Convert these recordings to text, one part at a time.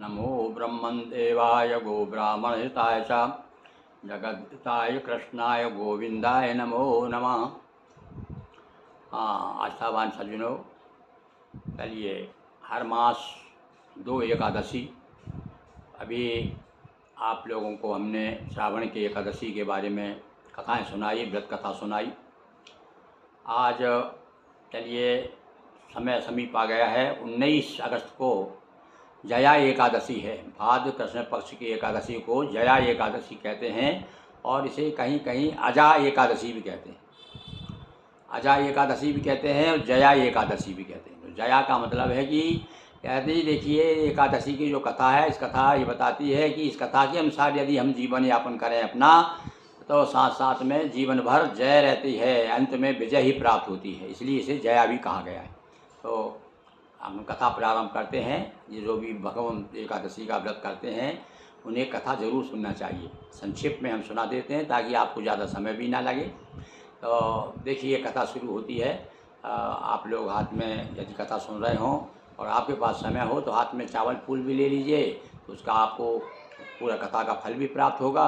नमो ब्रह्मन् देवाय गो ब्राह्मणहिताय च जगद्हिताय कृष्णाय गोविंदाय नमो नमः। आस्थावान सज्जनों, चलिए हर मास 2 एकादशी, अभी आप लोगों को हमने श्रावण की एकादशी के बारे में कथाएं सुनाई, व्रत कथा सुनाई। आज चलिए समय समीप आ गया है। 19 अगस्त को जया एकादशी है। भाद्र कृष्ण पक्ष की एकादशी को जया एकादशी कहते हैं और इसे कहीं कहीं अजा एकादशी भी कहते हैं। अजा एकादशी भी कहते हैं और जया एकादशी भी कहते हैं। तो जया का मतलब है कि कहते ही देखिए, एकादशी की जो कथा है, इस कथा ये बताती है कि इस कथा के अनुसार यदि हम जीवन यापन करें अपना, तो साथ साथ में जीवन भर जय रहती है, अंत में विजय ही प्राप्त होती है, इसलिए इसे जया भी कहा गया है। तो हम कथा प्रारंभ करते हैं। ये जो भी भगवान एकादशी का व्रत करते हैं उन्हें कथा ज़रूर सुनना चाहिए। संक्षिप्त में हम सुना देते हैं ताकि आपको ज़्यादा समय भी ना लगे। तो देखिए कथा शुरू होती है। आप लोग हाथ में यदि कथा सुन रहे हों और आपके पास समय हो तो हाथ में चावल फूल भी ले लीजिए, तो उसका आपको पूरा कथा का फल भी प्राप्त होगा।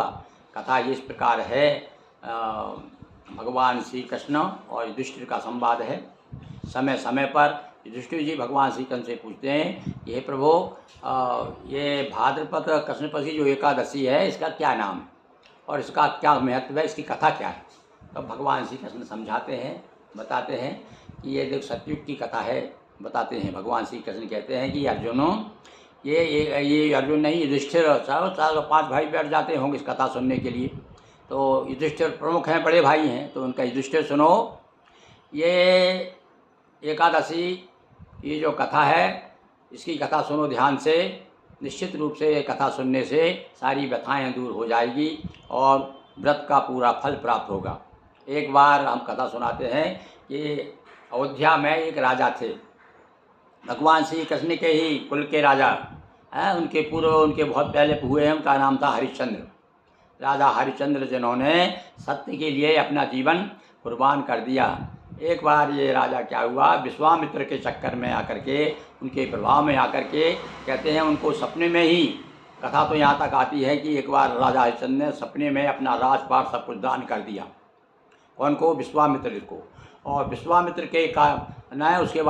कथा इस प्रकार है। भगवान श्री कृष्ण और युधिष्ठिर का संवाद है। समय समय पर युधिष्ठिर जी भगवान श्री कृष्ण से पूछते हैं, ये प्रभु, ये भाद्रपद कृष्ण पक्ष की जो एकादशी है इसका क्या नाम है और इसका क्या महत्व है, इसकी कथा क्या है। तो भगवान श्री कृष्ण समझाते हैं, बताते हैं कि ये देख सतयुग की कथा है। बताते हैं भगवान श्री कृष्ण कहते हैं कि अर्जुनों, ये अर्जुन नहीं, युधिष्ठिर, 4-5 भाई बैठ जाते होंगे इस कथा सुनने के लिए। तो युधिष्ठिर प्रमुख हैं, बड़े भाई हैं, तो उनका युधिष्ठिर सुनो, ये एकादशी ये जो कथा है इसकी कथा सुनो ध्यान से। निश्चित रूप से ये कथा सुनने से सारी व्यथाएं दूर हो जाएगी और व्रत का पूरा फल प्राप्त होगा। एक बार हम कथा सुनाते हैं कि अयोध्या में एक राजा थे, भगवान श्री कृष्ण के ही कुल के राजा हैं। उनके पूर्व, उनके बहुत पहले हुए हैं, उनका नाम था हरिश्चंद्र। राजा हरिश्चंद्र जिन्होंने सत्य के लिए अपना जीवन कुर्बान कर दिया। एक बार ये राजा क्या हुआ, विश्वामित्र के चक्कर में आकर के, उनके प्रभाव में आकर के, कहते हैं उनको सपने में ही, कथा तो यहाँ तक आती है कि एक बार राजा हरिश्चंद्र ने सपने में अपना राजपाट सब कुछ दान कर दिया। कौन को? विश्वामित्र को। और विश्वामित्र के का न उसके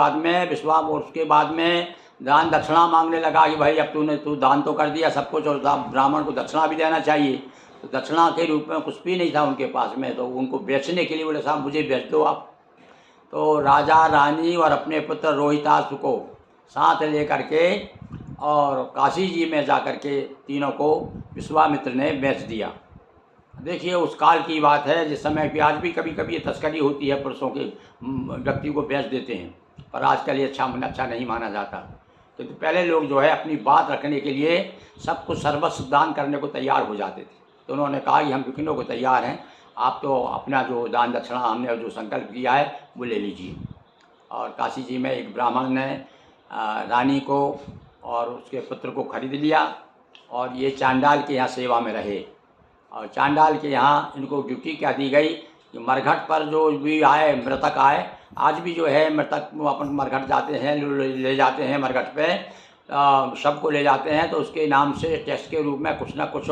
बाद में दान दक्षिणा मांगने लगा कि भाई अब तू दान तो कर दिया सब कुछ और ब्राह्मण को दक्षिणा भी देना चाहिए। तो दक्षिणा के रूप में कुछ भी नहीं था उनके पास में, तो उनको बेचने के लिए बोले साहब मुझे बेच दो आप। तो राजा, रानी और अपने पुत्र रोहिताश्व को साथ लेकर के और काशी जी में जाकर के तीनों को विश्वामित्र ने बेच दिया। देखिए उस काल की बात है जिस समय की, आज भी कभी कभी ये तस्करी होती है, पुरुषों के व्यक्ति को बेच देते हैं, पर आजकल ये अच्छा नहीं माना जाता। तो पहले लोग जो है अपनी बात रखने के लिए सब कुछ सर्वस्व दान करने को तैयार हो जाते थे। तो उन्होंने कहा कि हम बिकने को तैयार हैं, आप तो अपना जो दान दक्षिणा हमने जो संकल्प किया है वो ले लीजिए। और काशी जी में एक ब्राह्मण ने रानी को और उसके पुत्र को खरीद लिया और ये चांडाल के यहाँ सेवा में रहे। और चांडाल के यहाँ इनको ड्यूटी क्या दी गई कि मरघट पर जो भी आए, मृतक आए, आज भी जो है मृतक अपन मरघट जाते हैं, ले जाते हैं मरघट पे, शव को ले जाते हैं, तो उसके नाम से टैक्स के रूप में कुछ ना कुछ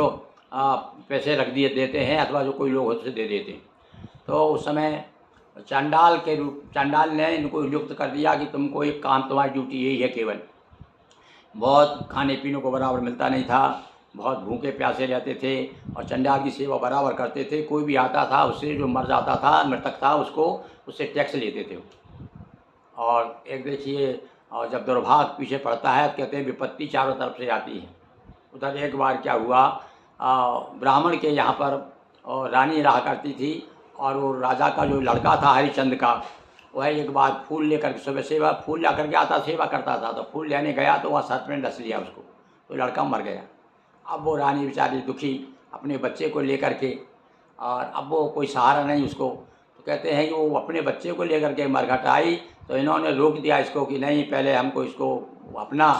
पैसे रख दिए देते हैं, अथवा जो कोई लोग होते दे देते हैं। तो उस समय चांडाल ने इनको नियुक्त कर दिया कि तुमको एक काम, तुम्हारी ड्यूटी यही है केवल। बहुत खाने पीने को बराबर मिलता नहीं था, बहुत भूखे प्यासे रहते थे और चंडाल की सेवा बराबर करते थे। कोई भी आता था उससे जो मर जाता था, मृतक था, उससे टैक्स लेते थे। और एक देखिए, और जब दुर्भाग्य पीछे पड़ता है तो कहते हैं विपत्ति चारों तरफ से आती है। उधर एक बार क्या हुआ, ब्राह्मण के यहाँ पर रानी रहा करती थी और वो राजा का जो लड़का था हरिश्चंद्र का, वह एक बार फूल लेकर सुबह सेवा फूल ला करके आता, सेवा करता था, तो फूल लेने गया तो वह सर्प ने डस लिया उसको, तो लड़का मर गया। अब वो रानी बेचारी दुखी अपने बच्चे को लेकर के, और अब वो कोई सहारा नहीं उसको, तो कहते हैं कि वो अपने बच्चे को लेकर के मरघट आई। तो इन्होंने रोक दिया इसको कि नहीं, पहले हमको इसको अपना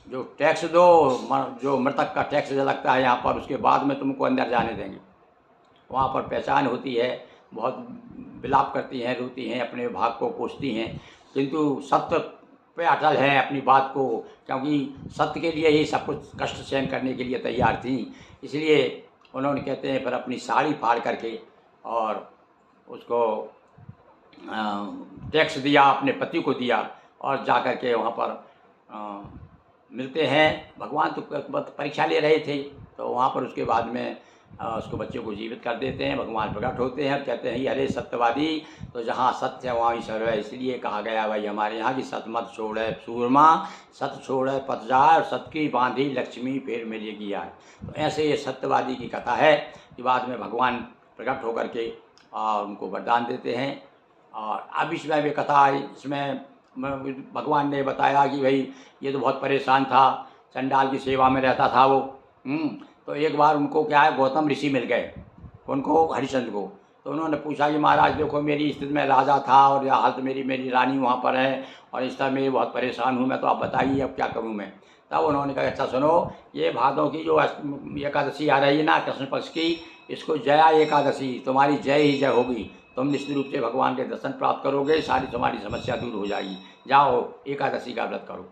जो टैक्स दो, जो मृतक का टैक्स लगता है यहाँ पर, उसके बाद में तुमको अंदर जाने देंगे। वहाँ पर पहचान होती है, बहुत विलाप करती हैं, रोती हैं, अपने भाग को कोसती हैं, किंतु सत्य पे अटल हैं अपनी बात को, क्योंकि सत्य के लिए ही सब कुछ कष्ट सहन करने के लिए तैयार थी। इसलिए उन्होंने कहते हैं फिर अपनी साड़ी फाड़ करके और उसको टैक्स दिया, अपने पति को दिया और जा कर के वहाँ पर मिलते हैं। भगवान तो परीक्षा ले रहे थे, तो वहाँ पर उसके बाद में उसको बच्चे को जीवित कर देते हैं। भगवान प्रकट होते हैं और कहते हैं अरे सत्यवादी, तो जहाँ सत्य है वहाँ ईश्वर है। इसलिए कहा गया भाई हमारे यहाँ की सत मत छोड़े सूरमा, सत छोड़े पत जाए और सत की बांधी लक्ष्मी फिर मिलेगी आए। तो ऐसे ये सत्यवादी की कथा है कि बाद में भगवान प्रकट होकर के उनको वरदान देते हैं। और अब इसमें भी कथा है, इसमें भगवान ने बताया कि भाई ये तो बहुत परेशान था, चंडाल की सेवा में रहता था वो। तो एक बार उनको क्या है, गौतम ऋषि मिल गए उनको, हरिश्चंद्र को। तो उन्होंने पूछा कि महाराज देखो मेरी स्थिति में राजा था और या हालत मेरी रानी वहाँ पर है और इस तरह मैं बहुत परेशान हूँ मैं, तो आप बताइए अब क्या करूँ मैं। तब उन्होंने कहा अच्छा सुनो, ये भादों की जो एकादशी आ रही है ना कृष्ण पक्ष की, इसको जया एकादशी, तुम्हारी जय ही जय होगी, तुम निश्चित रूप से भगवान के दर्शन प्राप्त करोगे, सारी तुम्हारी समस्या दूर हो जाएगी, जाओ एकादशी का व्रत करो।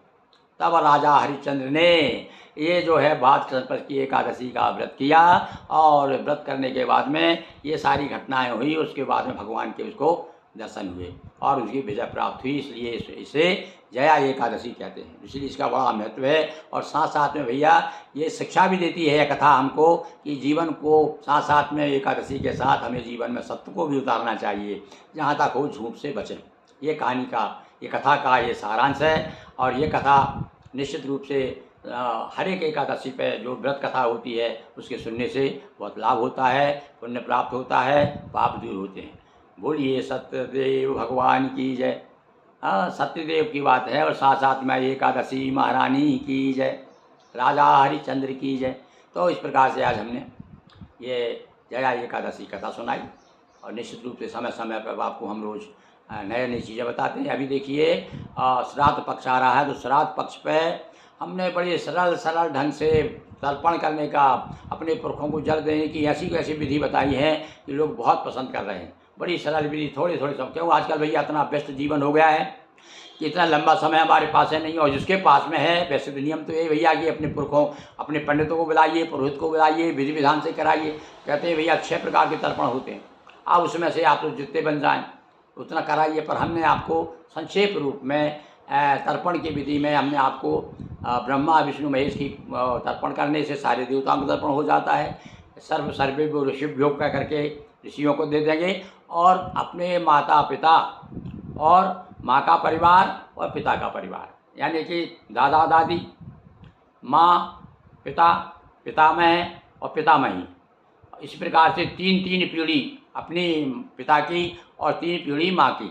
तब राजा हरिश्चंद्र ने ये जो है भाद्र कृष्ण की एकादशी का व्रत किया और व्रत करने के बाद में ये सारी घटनाएं हुई। उसके बाद में भगवान के उसको दर्शन हुए और उसकी विजय प्राप्त हुई। इसलिए इसे जया एकादशी कहते हैं, इसलिए इसका बड़ा महत्व है। और साथ साथ में भैया ये शिक्षा भी देती है कथा हमको कि जीवन को साथ साथ में एकादशी के साथ हमें जीवन में सत्य को भी उतारना चाहिए, जहाँ तक हो झूठ से बचें। ये कहानी का, ये कथा का ये सारांश है। और ये कथा निश्चित रूप से हर एक एकादशी पे जो व्रत कथा होती है उसके सुनने से बहुत लाभ होता है, पुण्य प्राप्त होता है, पाप दूर होते हैं। बोलिए सत्यदेव भगवान की जय। सत्यदेव की बात है और साथ साथ में एकादशी महारानी की जय, राजा हरिश्चंद्र की जय। तो इस प्रकार से आज हमने ये जया एकादशी कथा सुनाई और निश्चित रूप से समय समय पर आपको हम रोज़ नई नई चीज़ें बताते हैं। अभी देखिए श्राद्ध पक्ष आ रहा है, तो श्राद्ध पक्ष पे हमने बड़े सरल ढंग से तर्पण करने का, अपने पुरखों को जल देने की ऐसी विधि बताई है कि लोग बहुत पसंद कर रहे हैं। बड़ी सरल विधि, थोड़े सब, क्यों आजकल भैया इतना व्यस्त जीवन हो गया है कि इतना लंबा समय हमारे पास है नहीं। और जिसके पास में है, वैसे तो नियम तो ये भैया कि अपने पुरखों, अपने पंडितों को बुलाइए, पुरोहित को बुलाइए, विधि विधान से कराइए। कहते हैं भैया 6 प्रकार के तर्पण होते हैं, अब उसमें से आप तो जितने बन जाएँ उतना कराइए। पर हमने आपको संक्षेप रूप में तर्पण की विधि में हमने आपको ब्रह्मा विष्णु महेश की तर्पण करने से सारे देवताओं का तर्पण हो जाता है। सर्वे ऋषिभ्यो कह करके ऋषियों को दे देंगे और अपने माता पिता और माँ का परिवार और पिता का परिवार, यानी कि दादा दादी, माँ, पिता, पितामह और पितामही, इस प्रकार से 3 पीढ़ी अपनी पिता की और 3 पीढ़ी माँ की।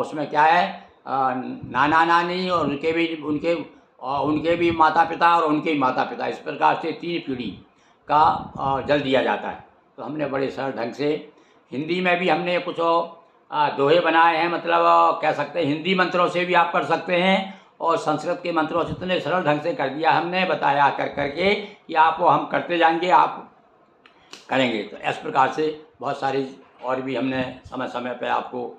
उसमें क्या है, नाना नानी और उनके भी माता पिता और उनके भी माता पिता, इस प्रकार से 3 पीढ़ी का जल दिया जाता है। तो हमने बड़े सरल ढंग से, हिंदी में भी हमने कुछ दोहे बनाए हैं, मतलब कह सकते हैं हिंदी मंत्रों से भी आप कर सकते हैं और संस्कृत के मंत्रों से इतने सरल ढंग से कर दिया हमने, बताया करके कि आप वो हम करते जाएंगे, आप करेंगे। तो इस प्रकार से बहुत सारी और भी हमने समय समय पे आपको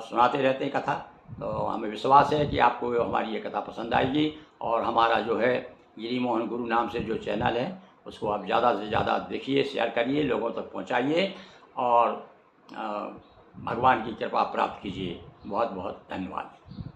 सुनाते रहते हैं कथा। तो हमें विश्वास है कि आपको हमारी ये कथा पसंद आएगी। और हमारा जो है गिरी मोहन गुरु नाम से जो चैनल है उसको आप ज़्यादा से ज़्यादा देखिए, शेयर करिए, लोगों तक पहुंचाइए और भगवान की कृपा प्राप्त कीजिए। बहुत बहुत धन्यवाद।